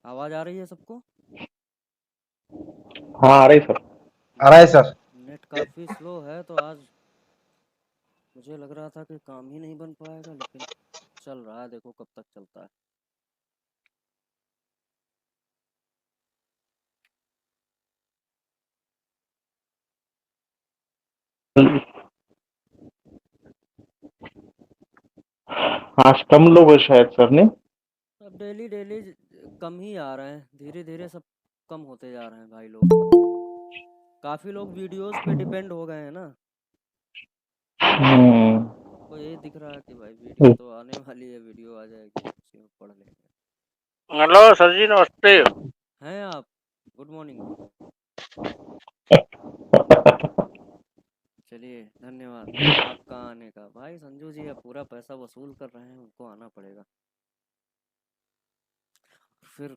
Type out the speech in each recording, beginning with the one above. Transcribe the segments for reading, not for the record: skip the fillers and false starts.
आवाज आ रही है सबको? हाँ आ रही सर। आ रहा है नेट सर। नेट काफ़ी स्लो है तो आज मुझे लग रहा था कि काम ही नहीं बन पाएगा, लेकिन चल रहा है, देखो कब तक चलता है। आज कम लोग हैं शायद सर ने। अब डेली डेली कम ही आ रहे हैं, धीरे धीरे सब कम होते जा रहे हैं भाई लोग। काफ़ी लोग वीडियोस पे डिपेंड हो गए हैं ना। हम्म। तो यही दिख रहा है कि भाई वीडियो तो आने वाली है, वीडियो आ जाएगी, उसी में पढ़ लेंगे। हेलो सर जी, नमस्ते। हैं आप? Good morning. चलिए, धन्यवाद आपका आने का। भाई संजू जी अब पूरा पैसा वसूल कर रहे हैं, उनको आना पड़ेगा। फिर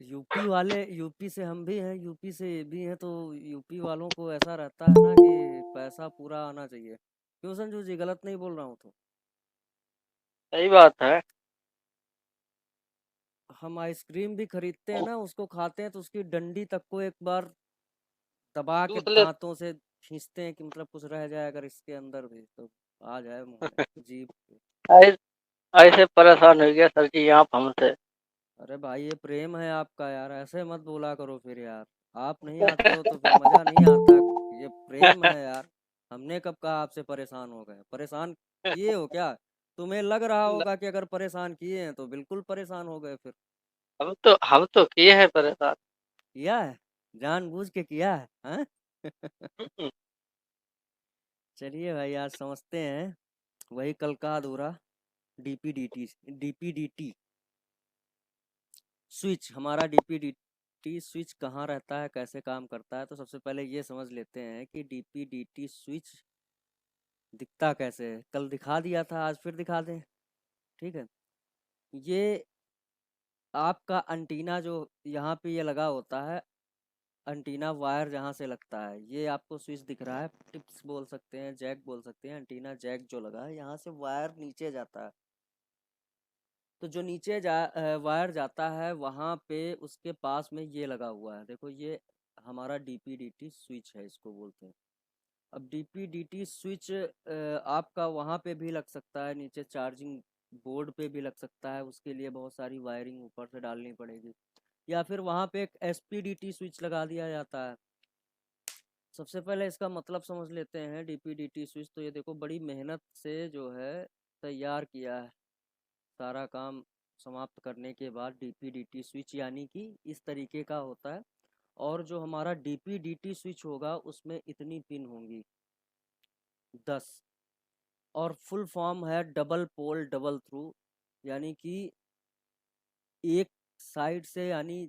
यूपी वाले, यूपी से हम भी हैं, यूपी से ये भी हैं, तो यूपी वालों को ऐसा रहता है ना कि पैसा पूरा आना चाहिए। क्यों संजू जी, गलत नहीं बोल रहा हूँ तो? सही बात है। हम आइसक्रीम भी खरीदते हैं ना, उसको खाते हैं तो उसकी डंडी तक को एक बार दबा के चूस ले। दांतों से खींचते हैं कि मतलब कुछ रह जाए अगर इसके अंदर भी तो आ जाए मुंह में, जीभ पे। ऐ- ऐसे परेशान हो गया सर जी आप हमसे। अरे भाई ये प्रेम है आपका यार, ऐसे मत बोला करो फिर यार। आप नहीं आते हो तो फिर मजा नहीं आता। ये प्रेम है यार। हमने कब कहा आपसे परेशान हो गए? परेशान किए हो क्या? तुम्हें लग रहा होगा कि अगर परेशान किए हैं तो बिल्कुल परेशान हो गए फिर। हम तो किए हैं परेशान। किया है? जानबूझ के किया है, हाँ? चलिए भाई, आज समझते हैं वही कल का अधूरा। डीपीडीटी, डीपीडीटी स्विच, हमारा डीपीडीटी स्विच कहाँ रहता है, कैसे काम करता है। तो सबसे पहले ये समझ लेते हैं कि डीपीडीटी स्विच दिखता कैसे है। कल दिखा दिया था, आज फिर दिखा दें, ठीक है। ये आपका अंटीना जो यहाँ पे ये लगा होता है, अंटीना वायर जहाँ से लगता है, ये आपको स्विच दिख रहा है। टिप्स बोल सकते हैं, जैक बोल सकते हैं। अंटीना जैक जो लगा है, यहाँ से वायर नीचे जाता है। तो जो नीचे वायर जाता है वहाँ पे उसके पास में ये लगा हुआ है, देखो ये हमारा डीपीडीटी स्विच है, इसको बोलते हैं। अब डीपीडीटी स्विच आपका वहाँ पे भी लग सकता है, नीचे चार्जिंग बोर्ड पे भी लग सकता है। उसके लिए बहुत सारी वायरिंग ऊपर से डालनी पड़ेगी, या फिर वहाँ पे एक एसपीडीटी स्विच लगा दिया जाता है। सबसे पहले इसका मतलब समझ लेते हैं। डीपीडीटी स्विच तो ये देखो बड़ी मेहनत से जो है तैयार किया है। सारा काम समाप्त करने के बाद डीपीडीटी स्विच यानी कि इस तरीके का होता है। और जो हमारा डीपीडीटी स्विच होगा उसमें इतनी पिन होंगी, 10। और फुल फॉर्म है डबल पोल डबल थ्रू, यानी कि एक साइड से, यानी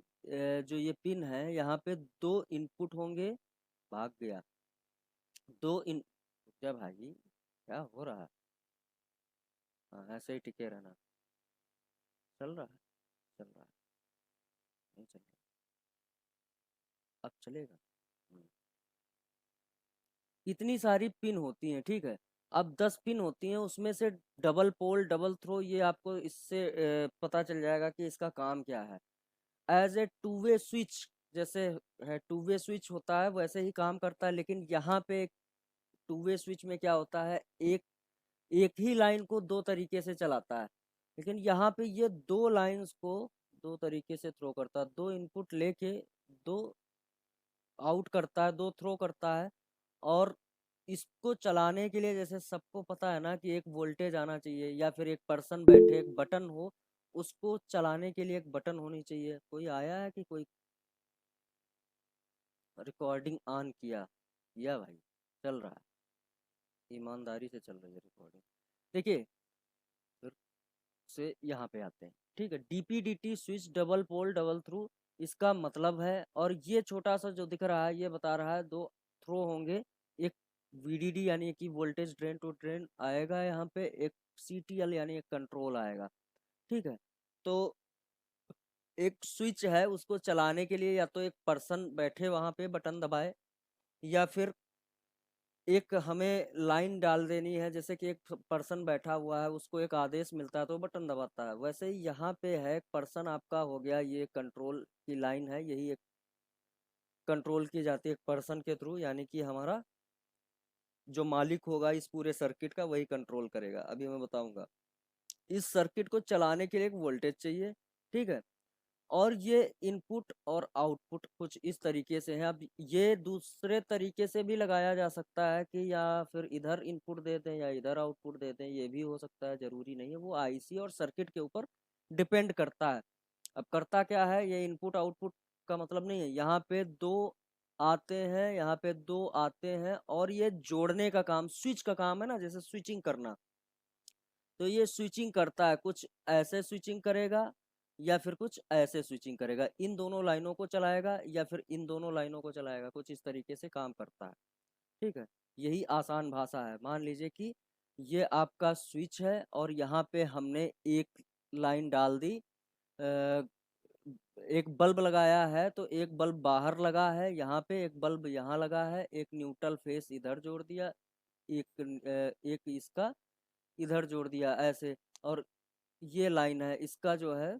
जो ये पिन है यहाँ पे दो इनपुट होंगे। भाग गया। दो इन क्या भाई, क्या हो रहा है? हाँ, ऐसे ही टिके रहना। चल रहा है, चल रहा है, नहीं चल रहा, अब चलेगा। इतनी सारी पिन होती हैं, ठीक है। अब 10 पिन होती हैं, उसमें से डबल पोल डबल थ्रो, ये आपको इससे पता चल जाएगा कि इसका काम क्या है। As a two way switch, जैसे है टू वे स्विच होता है वैसे ही काम करता है। लेकिन यहाँ पे टू वे स्विच में क्या होता है, एक एक ही लाइन को दो तरीके से चलाता है। लेकिन यहाँ पे ये दो लाइंस को दो तरीके से थ्रो करता है। दो इनपुट लेके दो आउट करता है, दो थ्रो करता है। और इसको चलाने के लिए, जैसे सबको पता है ना कि एक वोल्टेज आना चाहिए, या फिर एक पर्सन बैठे, एक बटन हो। उसको चलाने के लिए एक बटन होनी चाहिए। कोई आया है कि कोई रिकॉर्डिंग ऑन किया? किया भाई, चल रहा है, ईमानदारी से चल रही है रिकॉर्डिंग। देखिए, फिर से यहाँ पे आते हैं, ठीक है। DPDT switch double pole double throw, इसका मतलब है। और ये छोटा सा जो दिख रहा है ये बता रहा है दो थ्रो होंगे। एक वीडीडी यानी कि वोल्टेज ड्रेन टू ड्रेन आएगा यहाँ पे, एक सीटीएल यानी एक कंट्रोल आएगा, ठीक है। तो एक स्विच है, उसको चलाने के लिए या तो एक पर्सन बैठे वहां पे बटन दबाए, या फिर एक हमें लाइन डाल देनी है, जैसे कि एक पर्सन बैठा हुआ है, उसको एक आदेश मिलता है तो बटन दबाता है, वैसे ही यहाँ पे है पर्सन आपका हो गया, ये कंट्रोल की लाइन है, यही एक कंट्रोल की जाती है एक पर्सन के थ्रू, यानी कि हमारा जो मालिक होगा इस पूरे सर्किट का वही कंट्रोल करेगा। अभी मैं बताऊंगा। इस सर्किट को चलाने के लिए एक वोल्टेज चाहिए, ठीक है, और ये इनपुट और आउटपुट कुछ इस तरीके से है। अब ये दूसरे तरीके से भी लगाया जा सकता है कि या फिर इधर इनपुट दे दें या इधर आउटपुट दे दें, ये भी हो सकता है, जरूरी नहीं है, वो आईसी और सर्किट के ऊपर डिपेंड करता है। अब करता क्या है, ये इनपुट आउटपुट का मतलब नहीं है, यहाँ पे दो आते हैं, यहाँ पे दो आते हैं, और ये जोड़ने का काम, स्विच का काम है ना, जैसे स्विचिंग करना, तो ये स्विचिंग करता है, कुछ ऐसे स्विचिंग करेगा या फिर कुछ ऐसे स्विचिंग करेगा, इन दोनों लाइनों को चलाएगा या फिर इन दोनों लाइनों को चलाएगा, कुछ इस तरीके से काम करता है, ठीक है। यही आसान भाषा है। मान लीजिए कि ये आपका स्विच है और यहाँ पे हमने एक लाइन डाल दी, एक बल्ब लगाया है तो एक बल्ब बाहर लगा है, यहाँ पे एक बल्ब यहाँ लगा है, एक न्यूट्रल फेस इधर जोड़ दिया, एक इसका इधर जोड़ दिया ऐसे, और ये लाइन है, इसका जो है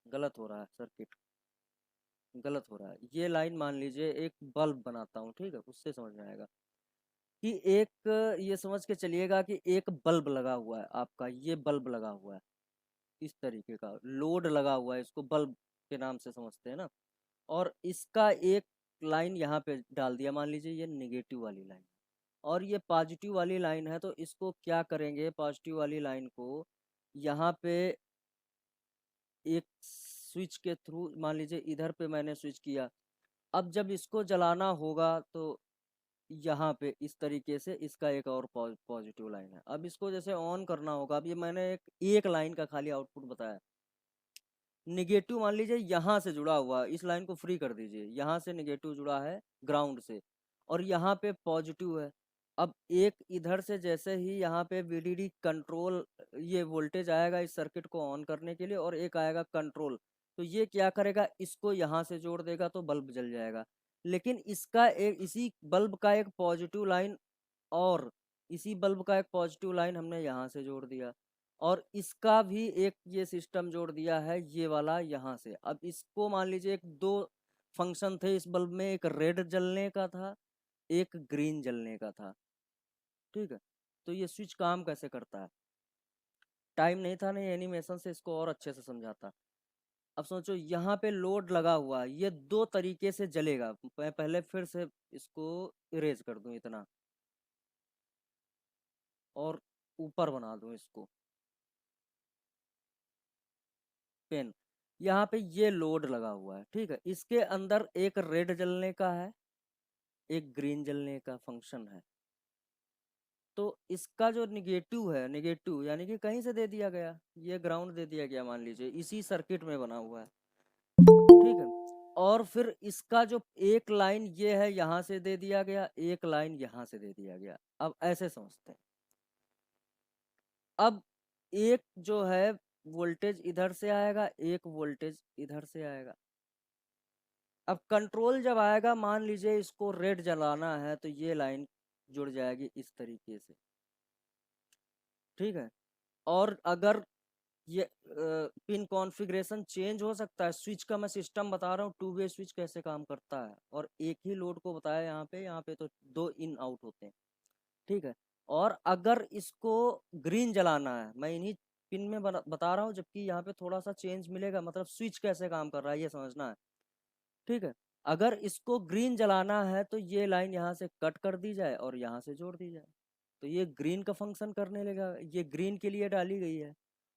गलत हो रहा है, सर्किट गलत हो रहा है, ये लाइन मान लीजिए एक बल्ब बनाता हूँ, ठीक है, उससे समझ में आएगा कि एक, ये समझ के चलिएगा कि एक बल्ब लगा हुआ है आपका, ये बल्ब लगा हुआ है, इस तरीके का लोड लगा हुआ है, इसको बल्ब के नाम से समझते हैं ना, और इसका एक लाइन यहाँ पे डाल दिया, मान लीजिए ये निगेटिव वाली लाइन, और ये पॉजिटिव वाली लाइन है, तो इसको क्या करेंगे, पॉजिटिव वाली लाइन को यहाँ पे एक स्विच के थ्रू, मान लीजिए इधर पे मैंने स्विच किया, अब जब इसको जलाना होगा तो यहाँ पे इस तरीके से इसका एक और पॉजिटिव लाइन है, अब इसको जैसे ऑन करना होगा, अब ये मैंने एक लाइन का खाली आउटपुट बताया, निगेटिव मान लीजिए यहाँ से जुड़ा हुआ, इस लाइन को फ्री कर दीजिए, यहाँ से निगेटिव जुड़ा है ग्राउंड से, और यहाँ पे पॉजिटिव है। अब एक इधर से जैसे ही यहाँ पे वीडीडी कंट्रोल, ये वोल्टेज आएगा इस सर्किट को ऑन करने के लिए, और एक आएगा कंट्रोल, तो ये क्या करेगा, इसको यहाँ से जोड़ देगा तो बल्ब जल जाएगा। लेकिन इसका एक, इसी बल्ब का एक पॉजिटिव लाइन, और इसी बल्ब का एक पॉजिटिव लाइन हमने यहाँ से जोड़ दिया, और इसका भी एक ये सिस्टम जोड़ दिया है, ये वाला यहाँ से। अब इसको मान लीजिए एक दो फंक्शन थे इस बल्ब में, एक रेड जलने का था, एक ग्रीन जलने का था, ठीक है। तो ये स्विच काम कैसे करता है, टाइम नहीं था, नहीं एनिमेशन से इसको और अच्छे से समझाता। अब सोचो यहाँ पे लोड लगा हुआ है, ये दो तरीके से जलेगा, मैं पहले फिर से इसको इरेज कर दूं इतना, और ऊपर बना दूं इसको पेन, यहाँ पे ये लोड लगा हुआ है, ठीक है, इसके अंदर एक रेड जलने का है, एक ग्रीन जलने का फंक्शन है, तो इसका जो निगेटिव है, निगेटिव यानी कि कहीं से दे दिया गया, ये ग्राउंड दे दिया गया, मान लीजिए इसी सर्किट में बना हुआ है, ठीक है, और फिर इसका जो एक लाइन ये है, यहाँ से दे दिया गया, एक लाइन यहाँ से दे दिया गया, अब ऐसे समझते हैं। अब एक जो है वोल्टेज इधर से आएगा, एक वोल्टेज इधर से आएगा। अब कंट्रोल जब आएगा, मान लीजिए इसको रेड जलाना है, तो ये लाइन जुड़ जाएगी इस तरीके से, ठीक है। और अगर ये पिन कॉन्फ़िगरेशन चेंज हो सकता है, स्विच का मैं सिस्टम बता रहा हूँ, टू वे स्विच कैसे काम करता है, और एक ही लोड को बताया यहाँ पे तो दो इन आउट होते हैं, ठीक है। और अगर इसको ग्रीन जलाना है, मैं इन्हीं पिन में बता रहा हूँ, जबकि यहाँ पे थोड़ा सा चेंज मिलेगा, मतलब स्विच कैसे काम कर रहा है ये समझना है, ठीक है। अगर इसको ग्रीन जलाना है तो ये लाइन यहाँ से कट कर दी जाए और यहाँ से जोड़ दी जाए, तो ये ग्रीन का फंक्शन करने लगा, ये ग्रीन के लिए डाली गई है,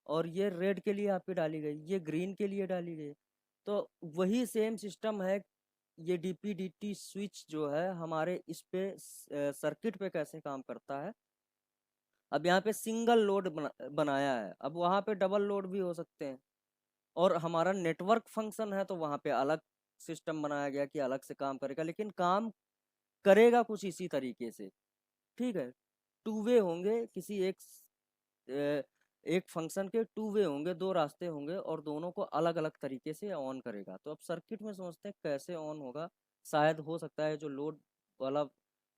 और ये रेड के लिए आपकी डाली गई, ये ग्रीन के लिए डाली गई। तो वही सेम सिस्टम है, ये डीपीडीटी स्विच जो है हमारे इस पे सर्किट पे कैसे काम करता है। अब यहाँ पे सिंगल लोड बनाया है, अब वहाँ पे डबल लोड भी हो सकते हैं, और हमारा नेटवर्क फंक्शन है तो वहाँ पे अलग सिस्टम बनाया गया कि अलग से काम करेगा, लेकिन काम करेगा कुछ इसी तरीके से, ठीक है। टू वे होंगे, किसी एक फंक्शन के टू वे होंगे, दो रास्ते होंगे, और दोनों को अलग अलग तरीके से ऑन करेगा। तो अब सर्किट में समझते हैं कैसे ऑन होगा, शायद हो सकता है जो लोड वाला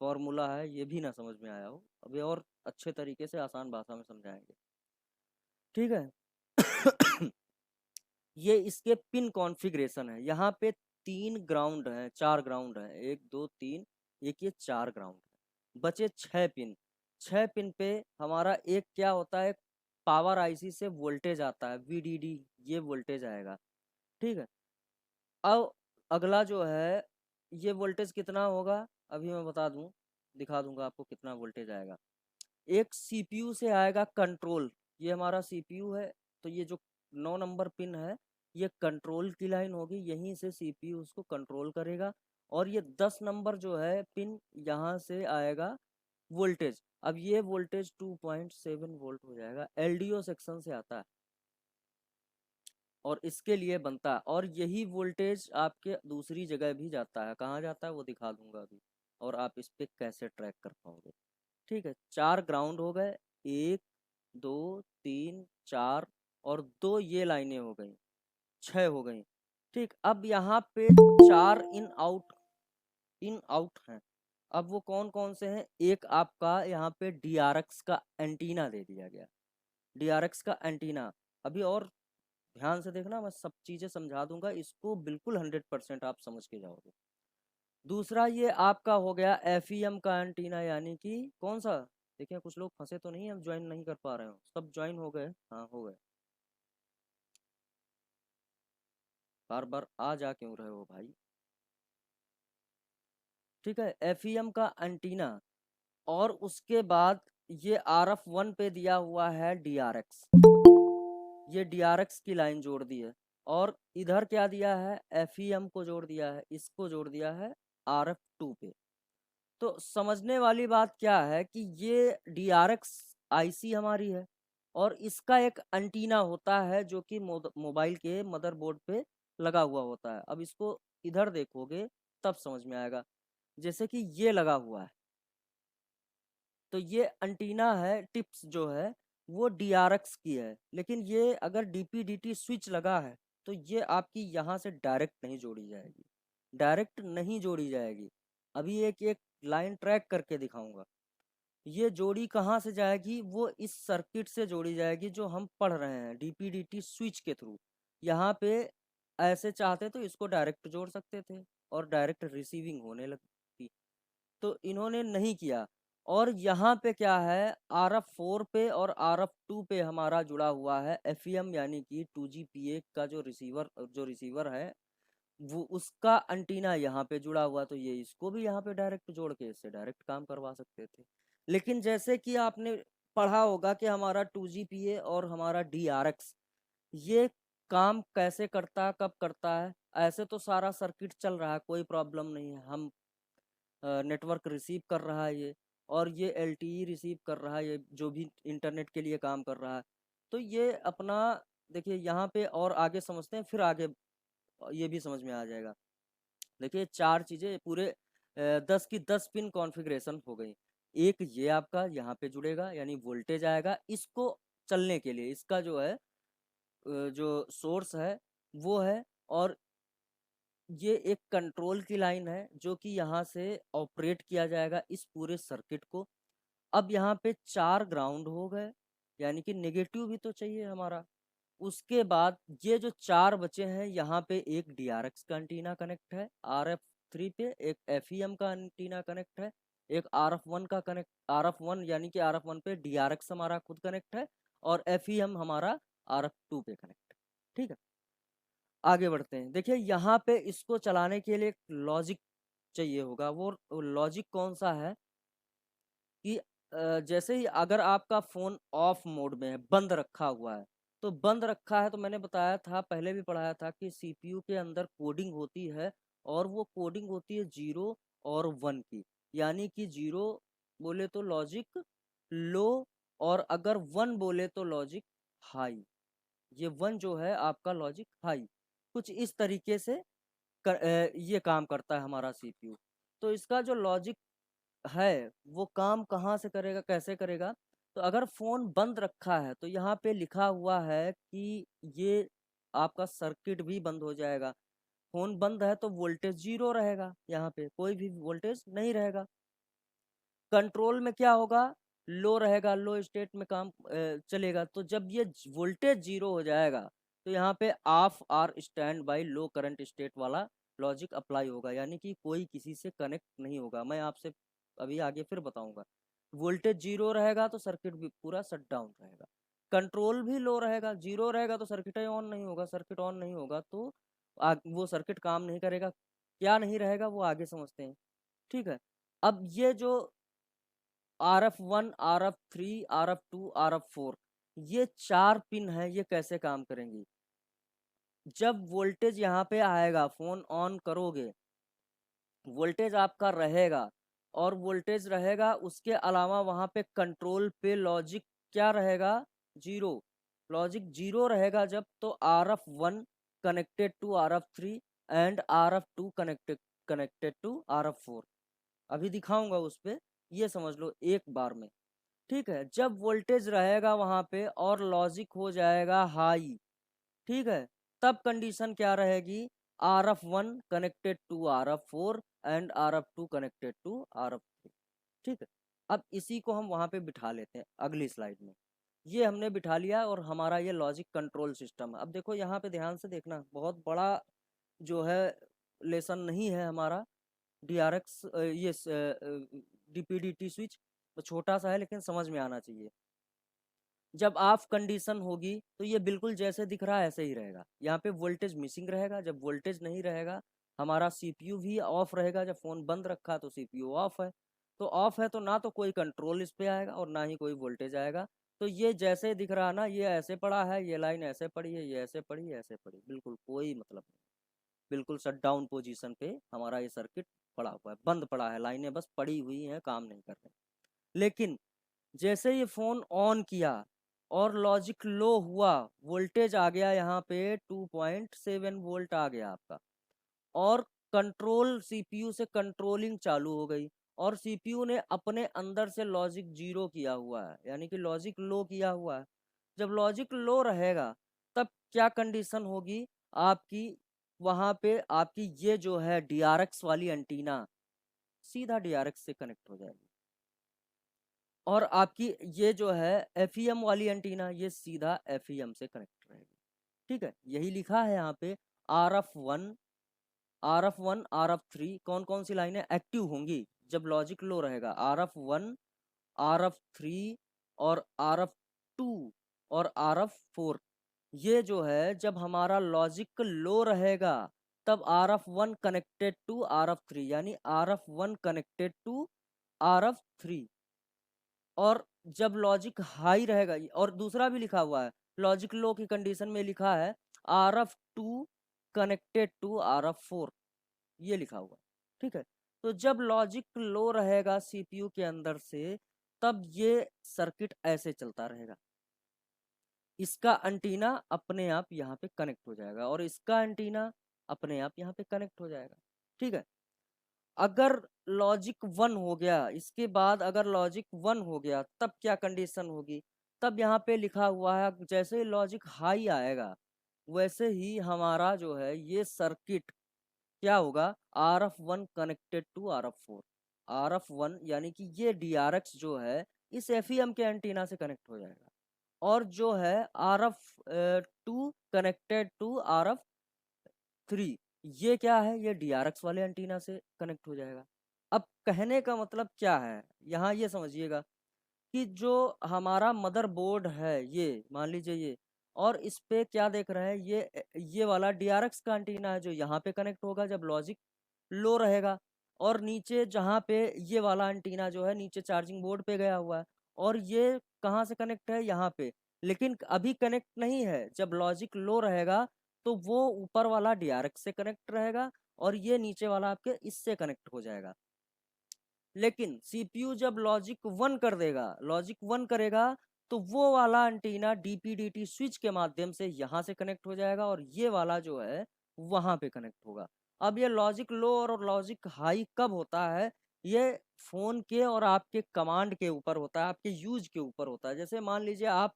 फॉर्मूला है ये भी ना समझ में आया हो, अभी और अच्छे तरीके से आसान भाषा में समझाएंगे, ठीक है। ये इसके पिन कॉन्फ़िगरेशन है। यहाँ पे 3 ग्राउंड हैं, 4 ग्राउंड हैं, 1 2 3, एक ये 4 ग्राउंड है, बचे 6 पिन। 6 पिन पे हमारा एक क्या होता है, पावर आईसी से वोल्टेज आता है, वीडीडी, ये वोल्टेज आएगा, ठीक है। अब अगला जो है, ये वोल्टेज कितना होगा अभी मैं बता दूं, दिखा दूंगा आपको कितना वोल्टेज आएगा। एक सीपीयू से आएगा कंट्रोल, ये हमारा सीपीयू है, तो ये जो 9 नंबर पिन है ये कंट्रोल की लाइन होगी, यहीं से सीपीयू उसको कंट्रोल करेगा। और ये 10 नंबर जो है पिन, यहाँ से आएगा वोल्टेज। अब ये वोल्टेज 2.7 वोल्ट हो जाएगा, एलडीओ सेक्शन से आता है और इसके लिए बनता है। और यही वोल्टेज आपके दूसरी जगह भी जाता है, कहाँ जाता है वो दिखा दूंगा अभी, और आप इस पे कैसे ट्रैक कर पाओगे, ठीक है। 4 ग्राउंड हो गए, 1 2 3 4, और 2 ये लाइनें हो गई, 6 हो गई, ठीक। अब यहाँ पे 4 इन आउट हैं। अब वो कौन कौन से हैं, एक आपका यहाँ पे डीआरएक्स का एंटीना दे दिया गया, डीआरएक्स का एंटीना। अभी और ध्यान से देखना, मैं सब चीजें समझा दूंगा, इसको बिल्कुल 100% आप समझ के जाओगे। दूसरा ये आपका हो गया एफईएम का एंटीना, यानी कि कौन सा, देखिए कुछ लोग फंसे तो नहीं है, अब ज्वाइन नहीं कर पा रहे हो, सब ज्वाइन हो गए, हाँ हो गए, बार बार आ जा क्यों रहे हो भाई, ठीक है। एफईएम का एंटीना, और उसके बाद ये RF1 पे दिया हुआ है डीआरएक्स, ये डीआरएक्स की लाइन जोड़ दी है। और इधर क्या दिया है, एफईएम को जोड़ दिया है, इसको जोड़ दिया है RF2 पे। तो समझने वाली बात क्या है कि ये डीआरएक्स आईसी हमारी है, और इसका एक एंटीना होता है जो कि मोबाइल के मदरबोर्ड पे लगा हुआ होता है। अब इसको इधर देखोगे तब समझ में आएगा, जैसे कि ये लगा हुआ है, तो ये एंटीना है, टिप्स जो है वो डीआरएक्स की है, लेकिन ये अगर डीपीडीटी स्विच लगा है तो ये आपकी यहाँ से डायरेक्ट नहीं जोड़ी जाएगी, डायरेक्ट नहीं जोड़ी जाएगी। अभी एक एक लाइन ट्रैक करके दिखाऊंगा। ये जोड़ी कहाँ से जाएगी, वो इस सर्किट से जोड़ी जाएगी जो हम पढ़ रहे हैं, डीपीडीटी स्विच के थ्रू। यहाँ पे ऐसे चाहते तो इसको डायरेक्ट जोड़ सकते थे और डायरेक्ट रिसीविंग होने लगती, तो इन्होंने नहीं किया। और यहाँ पे क्या है, RF4 पे और RF2 पे हमारा जुड़ा हुआ है एफईएम, यानी कि 2GPA का जो रिसीवर है वो, उसका एंटीना यहाँ पे जुड़ा हुआ, तो ये इसको भी यहाँ पे डायरेक्ट जोड़ के इससे डायरेक्ट काम करवा सकते थे। लेकिन जैसे कि आपने पढ़ा होगा कि हमारा 2GPA और हमारा डीआरएक्स, ये काम कैसे करता है, कब करता है, ऐसे तो सारा सर्किट चल रहा है, कोई प्रॉब्लम नहीं है, हम नेटवर्क रिसीव कर रहा है ये, और ये एलटीई रिसीव कर रहा है, ये जो भी इंटरनेट के लिए काम कर रहा है। तो ये अपना, देखिए यहाँ पे और आगे समझते हैं, फिर आगे ये भी समझ में आ जाएगा। देखिए 4 चीज़ें पूरे 10 की 10 पिन कॉन्फ़िगरेशन हो गई। एक ये आपका यहाँ पे जुड़ेगा, यानी वोल्टेज आएगा इसको चलने के लिए, इसका जो है जो सोर्स है वो है। और ये एक कंट्रोल की लाइन है जो कि यहाँ से ऑपरेट किया जाएगा इस पूरे सर्किट को। अब यहाँ पे 4 ग्राउंड हो गए, यानी कि नेगेटिव भी तो चाहिए हमारा। उसके बाद ये जो 4 बचे हैं, यहाँ पे एक डीआरएक्स का एंटीना कनेक्ट है, RF3 पे एक एफईएम का एंटीना कनेक्ट है, एक RF1 का कनेक्ट, RF1 यानी कि RF1 पे डीआरएक्स हमारा खुद कनेक्ट है, और एफईएम हमारा RF2 पे कनेक्ट है, ठीक है। आगे बढ़ते हैं। देखिए यहाँ पे इसको चलाने के लिए एक लॉजिक चाहिए होगा, वो लॉजिक कौन सा है कि जैसे ही अगर आपका फ़ोन ऑफ मोड में है, बंद रखा हुआ है, तो बंद रखा है, तो मैंने बताया था, पहले भी पढ़ाया था कि सीपीयू के अंदर कोडिंग होती है, और वो कोडिंग होती है 0 और 1 की, यानी कि 0 बोले तो लॉजिक लो, और अगर 1 बोले तो लॉजिक हाई। ये 1 जो है आपका लॉजिक हाई, कुछ इस तरीके से ये काम करता है हमारा सीपीयू। तो इसका जो लॉजिक है वो काम कहाँ से करेगा, कैसे करेगा, तो अगर फ़ोन बंद रखा है तो यहाँ पे लिखा हुआ है कि ये आपका सर्किट भी बंद हो जाएगा। फ़ोन बंद है तो वोल्टेज 0 रहेगा, यहाँ पे कोई भी वोल्टेज नहीं रहेगा। कंट्रोल में क्या होगा, लो रहेगा, लो स्टेट में काम चलेगा। तो जब ये वोल्टेज जीरो हो जाएगा तो यहाँ पे off or standby low current state वाला लॉजिक अप्लाई होगा, यानी कि कोई किसी से कनेक्ट नहीं होगा। मैं आपसे अभी आगे फिर बताऊंगा। वोल्टेज जीरो रहेगा तो सर्किट भी पूरा शट डाउन रहेगा। कंट्रोल भी लो रहेगा, जीरो रहेगा तो सर्किट ही ऑन नहीं होगा, सर्किट ऑन नहीं होगा तो वो सर्किट काम नहीं करेगा। क्या नहीं रहेगा वो आगे समझते हैं, ठीक है। अब ये जो RF1, RF3, RF2, RF4 ये 4 पिन है, ये कैसे काम करेंगी। जब वोल्टेज यहाँ पे आएगा, फोन ऑन करोगे, वोल्टेज आपका रहेगा, और वोल्टेज रहेगा, उसके अलावा वहाँ पे कंट्रोल पे लॉजिक क्या रहेगा, जीरो। लॉजिक जीरो रहेगा जब, तो RF1 connected to RF3 and RF2 connected to RF4। अभी दिखाऊंगा उस पे, ये समझ लो एक बार में, ठीक है। जब वोल्टेज रहेगा वहां पे और लॉजिक हो जाएगा हाई, ठीक है, तब कंडीशन क्या रहेगी, RF1 connected to RF4 and RF2 connected to RF3, ठीक है। अब इसी को हम वहां पे बिठा लेते हैं अगली स्लाइड में। ये हमने बिठा लिया और हमारा ये लॉजिक कंट्रोल सिस्टम है। अब देखो यहाँ पे ध्यान से देखना, बहुत बड़ा जो है लेसन नहीं है हमारा DRX, ये DPDT स्विच तो छोटा सा है लेकिन समझ में आना चाहिए। जब ऑफ कंडीशन होगी तो ये बिल्कुल जैसे दिख रहा है ऐसे ही रहेगा, यहाँ पे वोल्टेज मिसिंग रहेगा। जब वोल्टेज नहीं रहेगा हमारा CPU भी ऑफ रहेगा। जब फोन बंद रखा तो CPU ऑफ है, तो ऑफ है तो ना तो कोई कंट्रोल इस पे आएगा और ना ही कोई वोल्टेज आएगा। तो ये जैसे दिख रहा है ना, ये ऐसे पड़ा है, ये लाइन ऐसे पड़ी है, ये ऐसे पड़ी है, ऐसे पड़ी, बिल्कुल कोई मतलब नहीं। बिल्कुल शट डाउन पोजीशन पे हमारा ये सर्किट पड़ा हुआ है, बंद पड़ा है, लाइनें बस पड़ी हुई हैं, काम नहीं कर रहे। लेकिन जैसे ये फोन ऑन किया और लॉजिक लो हुआ, वोल्टेज आ गया यहाँ पे 2.7 वोल्ट आ गया आपका, और कंट्रोल CPU से कंट्रोलिंग चालू हो गई, और CPU ने अपने अंदर से लॉजिक जीरो किया हुआ है, यानी कि लॉजिक लो किया हुआ है। जब लॉजिक लो रहेगा तब क्या कंडीशन होगी आपकी, वहां पे आपकी ये जो है DRX वाली एंटीना सीधा DRX से कनेक्ट हो जाएगी, और आपकी ये जो है FEM वाली एंटीना ये सीधा FEM से कनेक्ट रहेगी, ठीक है। यही लिखा है यहाँ पे। RF1, RF3 कौन कौन सी लाइनें एक्टिव होंगी जब लॉजिक लो रहेगा, RF1, RF3 और RF2 और RF4। ये जो है जब हमारा लॉजिक लो रहेगा तब RF1 कनेक्टेड टू RF3, यानी RF1 कनेक्टेड टू RF3। और जब लॉजिक हाई रहेगा, और दूसरा भी लिखा हुआ है, लॉजिक लो की कंडीशन में लिखा है RF2 कनेक्टेड टू RF4, ये लिखा हुआ है, ठीक है। तो जब लॉजिक लो रहेगा CPU के अंदर से, तब ये सर्किट ऐसे चलता रहेगा। इसका एंटीना अपने आप यहाँ पे कनेक्ट हो जाएगा और इसका एंटीना अपने आप यहाँ पे कनेक्ट हो जाएगा, ठीक है। अगर लॉजिक 1 हो गया, इसके बाद अगर लॉजिक 1 हो गया तब क्या कंडीशन होगी, तब यहाँ पे लिखा हुआ है जैसे ही लॉजिक हाई आएगा वैसे ही हमारा जो है ये सर्किट क्या होगा, RF1 connected to RF4। RF1 यानी कि ये DRX जो है इस FEM के एंटीना से कनेक्ट हो जाएगा, और जो है RF2 कनेक्टेड टू RF3, ये क्या है, ये DRX वाले एंटीना से कनेक्ट हो जाएगा। अब कहने का मतलब क्या है, यहाँ ये समझिएगा कि जो हमारा मदरबोर्ड है, ये मान लीजिए ये, और इस पे क्या देख रहे हैं, ये वाला DRX का एंटीना है जो यहाँ पे कनेक्ट होगा जब लॉजिक लो रहेगा, और नीचे जहाँ पे ये वाला एंटीना जो है नीचे चार्जिंग बोर्ड पे गया हुआ है, और ये कहाँ से कनेक्ट है, यहाँ पे। लेकिन अभी कनेक्ट नहीं है, जब लॉजिक लो रहेगा तो वो ऊपर वाला DRX से कनेक्ट रहेगा और ये नीचे वाला आपके इससे कनेक्ट हो जाएगा। लेकिन CPU जब लॉजिक 1 कर देगा, लॉजिक 1 करेगा, तो वो वाला एंटीना DPDT स्विच के माध्यम से यहाँ से कनेक्ट हो जाएगा और ये वाला जो है वहां पे कनेक्ट होगा। अब ये लॉजिक लो और लॉजिक हाई कब होता है, ये फोन के और आपके कमांड के ऊपर होता है, आपके यूज के ऊपर होता है। जैसे मान लीजिए आप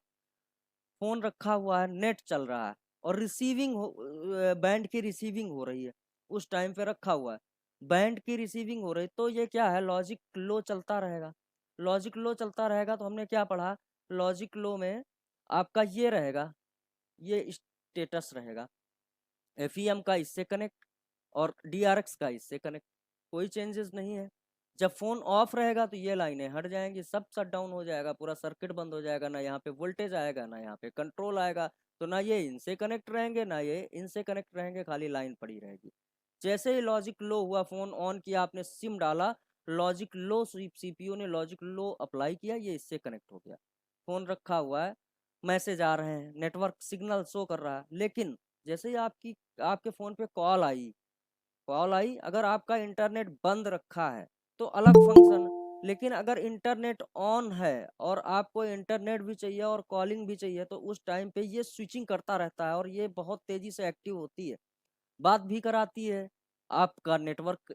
फोन रखा हुआ है, नेट चल रहा है और रिसीविंग हो, बैंड की रिसीविंग हो रही है, उस टाइम पे रखा हुआ है, बैंड की रिसीविंग हो रही, तो ये क्या है, लॉजिक लो चलता रहेगा। लॉजिक लो चलता रहेगा तो हमने क्या पढ़ा, लॉजिक लो में आपका ये रहेगा, ये स्टेटस रहेगा, एफईएम का इससे कनेक्ट और डीआरएक्स का इससे कनेक्ट, कोई चेंजेस नहीं है। जब फोन ऑफ रहेगा तो ये लाइनें हट जाएंगी, सब शट डाउन हो जाएगा, पूरा सर्किट बंद हो जाएगा, ना यहाँ पे वोल्टेज आएगा ना यहाँ पे कंट्रोल आएगा, तो ना ये इनसे कनेक्ट रहेंगे ना ये इनसे कनेक्ट रहेंगे, खाली लाइन पड़ी रहेगी। जैसे ही लॉजिक लो हुआ, फोन ऑन किया, आपने सिम डाला, लॉजिक लो सीपीयू ने लॉजिक लो अप्लाई किया, ये इससे कनेक्ट हो गया, फोन रखा हुआ है, मैसेज आ रहे हैं, नेटवर्क सिग्नल शो कर रहा है। लेकिन जैसे ही आपके फोन पे कॉल आई, अगर आपका इंटरनेट बंद रखा है तो अलग फंक्शन, लेकिन अगर इंटरनेट ऑन है और आपको इंटरनेट भी चाहिए और कॉलिंग भी चाहिए तो उस टाइम पे ये स्विचिंग करता रहता है और ये बहुत तेजी से एक्टिव होती है, बात भी कराती है, आपका नेटवर्क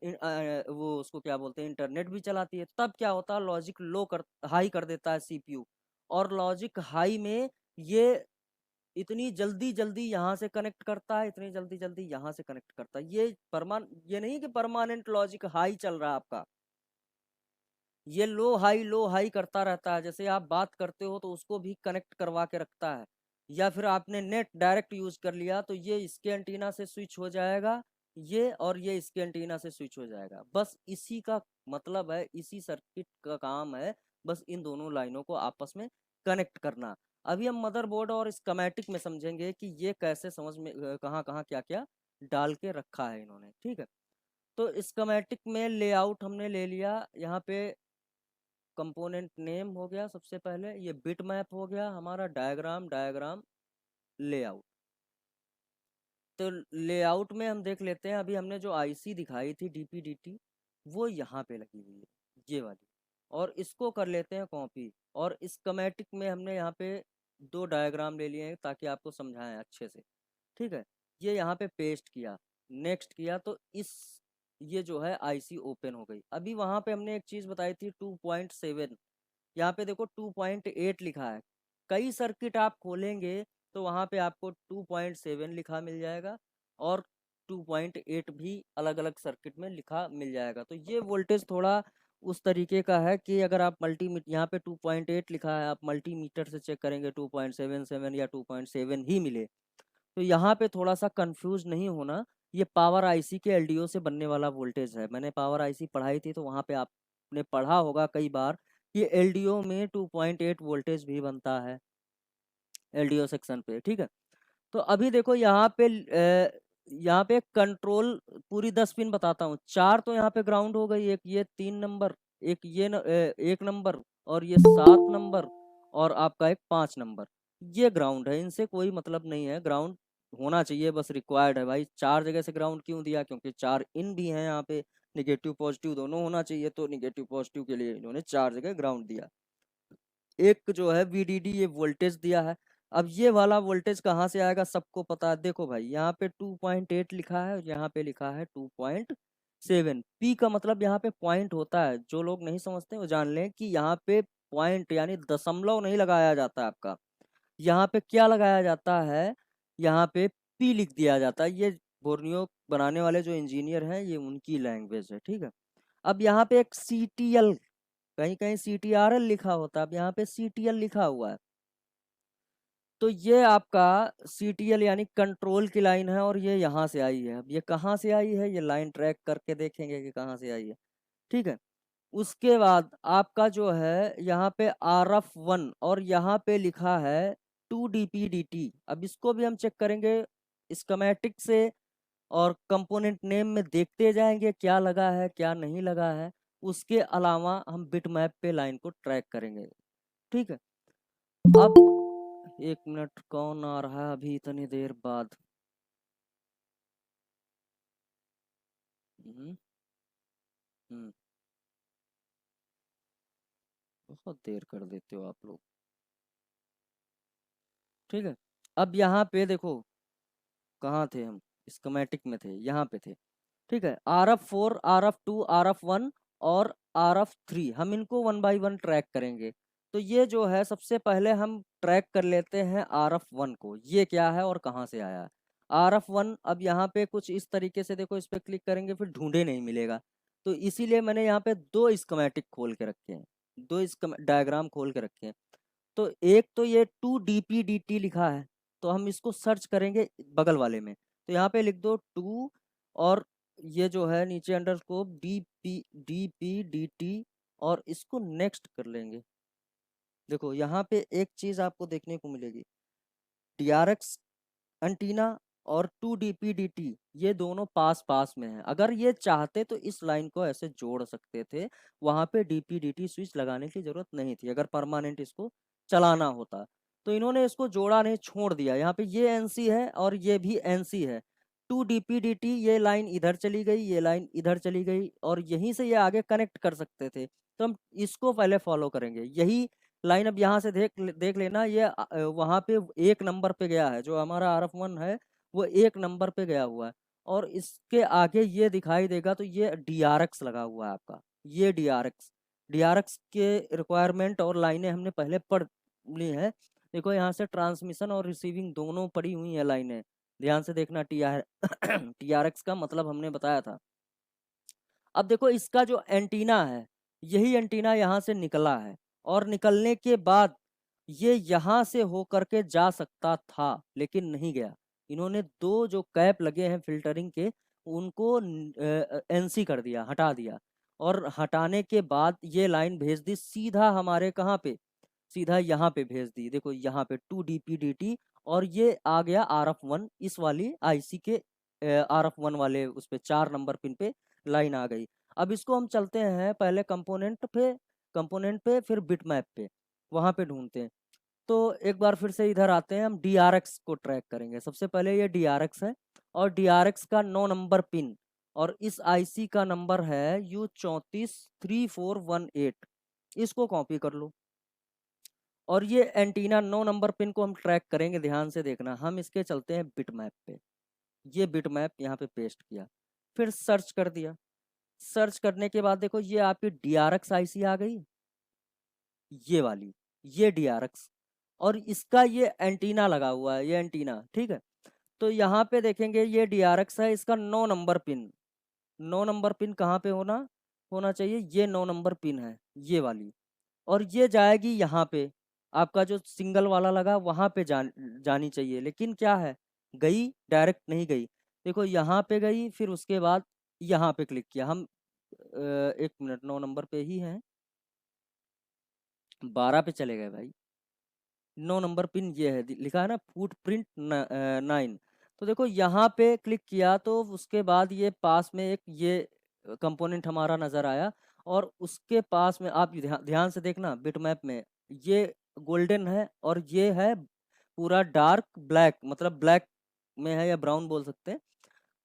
वो उसको क्या बोलते हैं, इंटरनेट भी चलाती है। तब क्या होता है, लॉजिक हाई कर देता है सीपीयू, और लॉजिक हाई में ये इतनी जल्दी जल्दी यहाँ से कनेक्ट करता है, इतनी जल्दी जल्दी यहाँ से कनेक्ट करता है। ये नहीं कि परमानेंट लॉजिक हाई चल रहा है आपका, ये लो हाई करता रहता है। जैसे आप बात करते हो तो उसको भी कनेक्ट करवा के रखता है, या फिर आपने नेट डायरेक्ट यूज कर लिया तो ये इसके एंटीना से स्विच हो जाएगा, ये और ये इसके एंटीना से स्विच हो जाएगा। बस इसी का मतलब है, इसी सर्किट का काम है, बस इन दोनों लाइनों को आपस में कनेक्ट करना। अभी हम मदरबोर्ड और स्कीमेटिक में समझेंगे कि ये कैसे समझ में कहाँ कहाँ क्या क्या डाल के रखा है इन्होंने, ठीक है। तो स्कीमेटिक में लेआउट हमने ले लिया, यहाँ पे कंपोनेंट नेम हो गया सबसे पहले, ये बिट मैप हो गया हमारा, डायग्राम लेआउट। तो लेआउट में हम देख लेते हैं, अभी हमने जो आईसी दिखाई थी डीपीडीटी, वो यहाँ पे लगी हुई है, ये वाली, और इसको कर लेते हैं कॉपी। और स्कीमेटिक में हमने यहाँ पे 2 डायग्राम ले लिए हैं ताकि आपको समझाएं अच्छे से, ठीक है। ये यहाँ पे पेस्ट किया, नेक्स्ट किया, तो ये जो है आईसी ओपन हो गई। अभी वहां पे हमने एक चीज बताई थी 2.7, यहाँ पे देखो 2.8 लिखा है। कई सर्किट आप खोलेंगे तो वहां पे आपको 2.7 लिखा मिल जाएगा और 2.8 भी अलग अलग सर्किट में लिखा मिल जाएगा। तो ये वोल्टेज थोड़ा उस तरीके का है कि अगर आप मल्टीमीटर, यहाँ पे 2.8 लिखा है, आप मल्टीमीटर से चेक करेंगे 2.77 या 2.7 ही मिले, तो यहाँ पे थोड़ा सा कंफ्यूज नहीं होना। ये पावर आईसी के एलडीओ से बनने वाला वोल्टेज है, मैंने पावर आईसी पढ़ाई थी तो वहाँ पे आपने पढ़ा होगा कई बार कि एलडीओ में 2.8 वोल्टेज भी बनता है एलडीओ सेक्शन पे, ठीक है। तो अभी देखो यहाँ पे कंट्रोल पूरी 10 पिन बताता हूँ। 4 तो यहाँ पे ग्राउंड हो गई, एक ये 3 नंबर, एक ये 1 नंबर, और ये 7 नंबर, और आपका एक 5 नंबर, ये ग्राउंड है, इनसे कोई मतलब नहीं है, ग्राउंड होना चाहिए, बस रिक्वायर्ड है भाई। 4 जगह से ग्राउंड क्यों दिया, क्योंकि 4 इन भी हैं यहाँ पे, निगेटिव पॉजिटिव दोनों होना चाहिए, तो निगेटिव पॉजिटिव के लिए इन्होंने 4 जगह ग्राउंड दिया। एक जो है वीडीडी ये वोल्टेज दिया है। अब ये वाला वोल्टेज कहाँ से आएगा सबको पता है, देखो भाई यहाँ पे 2.8 लिखा है और यहाँ पे लिखा है 2.7। पी का मतलब यहाँ पे पॉइंट होता है, जो लोग नहीं समझते वो जान लें कि यहाँ पे पॉइंट यानी दशमलव नहीं लगाया जाता है आपका, यहाँ पे क्या लगाया जाता है, यहाँ पे पी लिख दिया जाता है। ये बोर्नियो बनाने वाले जो इंजीनियर हैं ये उनकी लैंग्वेज है, ठीक है। अब यहाँ पे एक सीटीएल, कहीं कहीं सीटीआरएल लिखा होता है, अब यहाँ पे सीटीएल लिखा हुआ है, तो ये आपका सीटीएल यानी कंट्रोल की लाइन है और ये यहाँ से आई है। अब ये कहाँ से आई है, ये लाइन ट्रैक करके देखेंगे कि कहाँ से आई है, ठीक है। उसके बाद आपका जो है यहाँ पे RF1 और यहाँ पे लिखा है 2DPDT। अब इसको भी हम चेक करेंगे स्कीमेटिक से और कंपोनेंट नेम में देखते जाएंगे क्या लगा है क्या नहीं लगा है। उसके अलावा हम बिट मैप पे लाइन को ट्रैक करेंगे, ठीक है। अब 1 मिनट, कौन आ रहा है अभी इतनी देर बाद। हम्म हम्म, बहुत देर कर देते हो आप लोग, ठीक है। अब यहाँ पे देखो कहाँ थे हम, स्कीमेटिक में थे, यहाँ पे थे, ठीक है। RF4, RF2, RF1 और RF3, हम इनको 1 बाई 1 ट्रैक करेंगे। तो ये जो है सबसे पहले हम ट्रैक कर लेते हैं RF1 को, ये क्या है और कहाँ से आया है। RF1 अब यहाँ पे कुछ इस तरीके से देखो, इस पर क्लिक करेंगे फिर ढूंढे नहीं मिलेगा, तो इसीलिए मैंने यहाँ पे 2 स्कीमेटिक खोल के रखे हैं, दो इस डायग्राम खोल के रखे हैं। तो एक तो ये 2DPDT लिखा है, तो हम इसको सर्च करेंगे बगल वाले में। तो यहाँ पे लिख दो 2 और ये जो है नीचे अंडरस्कोप DPDT और इसको नेक्स्ट कर लेंगे। देखो यहाँ पे एक चीज आपको देखने को मिलेगी, DRX एंटीना और 2DPDT ये दोनों पास पास में है। अगर ये चाहते तो इस लाइन को ऐसे जोड़ सकते थे, वहां पे DPDT स्विच लगाने की जरूरत नहीं थी अगर परमानेंट इसको चलाना होता। तो इन्होंने इसको जोड़ा नहीं, छोड़ दिया। यहाँ पे ये NC है और ये भी NC है। 2DPDT ये लाइन इधर चली गई, ये लाइन इधर चली गई और यहीं से ये आगे कनेक्ट कर सकते थे। तो हम इसको पहले फॉलो करेंगे। यही लाइन अब यहाँ से देख लेना, ये वहां पे 1 नंबर पे गया है, जो हमारा RF1 है वो 1 नंबर पे गया हुआ है। और इसके आगे ये दिखाई देगा तो ये DRX लगा हुआ है आपका, ये DRX के रिक्वायरमेंट और लाइनें हमने पहले पढ़ ली है। देखो यहाँ से ट्रांसमिशन और रिसीविंग दोनों पड़ी हुई है लाइनें, ध्यान से देखना। TRX का मतलब हमने बताया था। अब देखो इसका जो एंटीना है, यही एंटीना यहाँ से निकला है और निकलने के बाद ये यहाँ से होकर के जा सकता था लेकिन नहीं गया। इन्होंने दो जो कैप लगे हैं फिल्टरिंग के उनको NC कर दिया, हटा दिया। और हटाने के बाद ये लाइन भेज दी सीधा हमारे कहाँ पे, सीधा यहाँ पे भेज दी। देखो यहाँ पे 2DPDT और ये आ गया RF1, इस वाली IC के RF1 वाले उस पे 4 नंबर पिन पे लाइन आ गई। अब इसको हम चलते हैं पहले कंपोनेंट पे फिर बिट मैप पे, वहां पे ढूंढते हैं। तो एक बार फिर से इधर आते हैं, हम DRX को ट्रैक करेंगे। सबसे पहले ये DRX है और DRX का 9 नंबर पिन और इस IC का नंबर है U343418। इसको कॉपी कर लो और ये एंटीना 9 नंबर पिन को हम ट्रैक करेंगे। ध्यान से देखना, हम इसके चलते हैं बिट मैप पे। ये बिट मैप यहाँ पे पेस्ट किया, फिर सर्च कर दिया। सर्च करने के बाद देखो ये आपकी DRX IC आ गई, ये वाली, ये DRX और इसका ये एंटीना लगा हुआ है, ये एंटीना, ठीक है। तो यहाँ पे देखेंगे ये DRX है, इसका 9 नंबर पिन, 9 नंबर पिन कहाँ पे होना होना चाहिए, ये 9 नंबर पिन है, ये वाली। और ये जाएगी यहाँ पे, आपका जो सिंगल वाला लगा वहां पे जानी चाहिए, लेकिन क्या है, गई डायरेक्ट नहीं गई। देखो यहाँ पे गई, फिर उसके बाद यहाँ पे क्लिक किया हम। 1 मिनट, 9 नंबर पे ही है, 12 पे चले गए भाई। 9 नंबर पिन ये है, लिखा है ना फुटप्रिंट 9। तो देखो यहाँ पे क्लिक किया तो उसके बाद ये पास में एक ये कंपोनेंट हमारा नजर आया और उसके पास में आप ध्यान से देखना बिट मैप में, ये गोल्डन है और ये है पूरा डार्क ब्लैक, मतलब ब्लैक में है या ब्राउन बोल सकते हैं।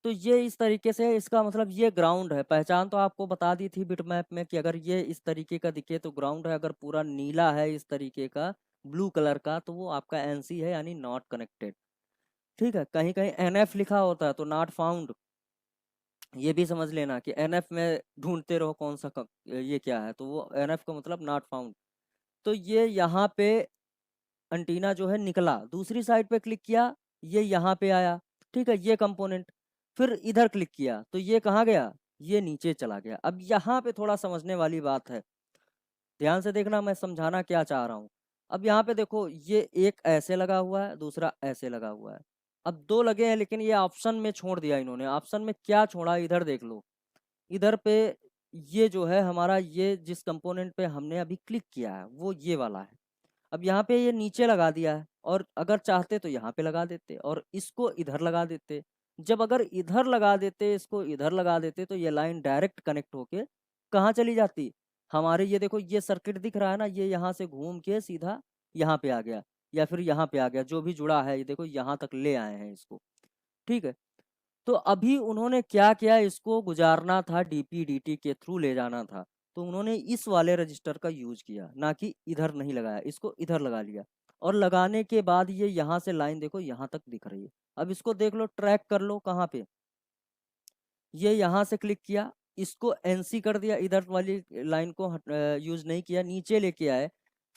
तो ये इस तरीके से है, इसका मतलब ये ग्राउंड है। पहचान तो आपको बता दी थी बिट मैप में कि अगर ये इस तरीके का दिखे तो ग्राउंड है, अगर पूरा नीला है इस तरीके का ब्लू कलर का तो वो आपका NC है, यानी नॉट कनेक्टेड। ठीक है, कहीं कहीं NF लिखा होता है तो नॉट फाउंड, ये भी समझ लेना कि NF में ढूंढते रहो कौन सा ये क्या है, तो वो NF का मतलब नॉट फाउंड। तो ये यहाँ पे एंटीना जो है निकला, दूसरी साइड पे क्लिक किया, ये यहाँ पे आया, ठीक है, ये कंपोनेंट। फिर इधर क्लिक किया तो ये कहाँ गया, ये नीचे चला गया। अब यहाँ पे थोड़ा समझने वाली बात है, ध्यान से देखना मैं समझाना क्या चाह रहा हूँ। अब यहाँ पे देखो ये एक ऐसे लगा हुआ है, दूसरा ऐसे लगा हुआ है। अब दो लगे हैं लेकिन ये ऑप्शन में छोड़ दिया इन्होंने। ऑप्शन में क्या छोड़ा, इधर देख लो, इधर पे ये जो है हमारा, ये जिस कंपोनेंट पे हमने अभी क्लिक किया है वो ये वाला है। अब यहाँ पे ये नीचे लगा दिया है और अगर चाहते तो यहाँ पे लगा देते और इसको इधर लगा देते। जब अगर इधर लगा देते, इसको इधर लगा देते तो ये लाइन डायरेक्ट कनेक्ट होके कहाँ चली जाती, हमारे ये देखो ये सर्किट दिख रहा है ना, ये यहाँ से घूम के सीधा यहाँ पे आ गया या फिर यहाँ पे आ गया, जो भी जुड़ा है ये देखो यहाँ तक ले आए हैं इसको, ठीक है। तो अभी उन्होंने क्या किया, इसको गुजारना था, DPDT के थ्रू ले जाना था, तो उन्होंने इस वाले रजिस्टर का यूज किया, ना कि इधर नहीं लगाया, इसको इधर लगा लिया। और लगाने के बाद ये यहाँ से लाइन देखो यहाँ तक दिख रही है। अब इसको देख लो, ट्रैक कर लो कहाँ पे, ये यहाँ से क्लिक किया, इसको NC कर दिया, इधर वाली लाइन को यूज नहीं किया, नीचे लेके आए।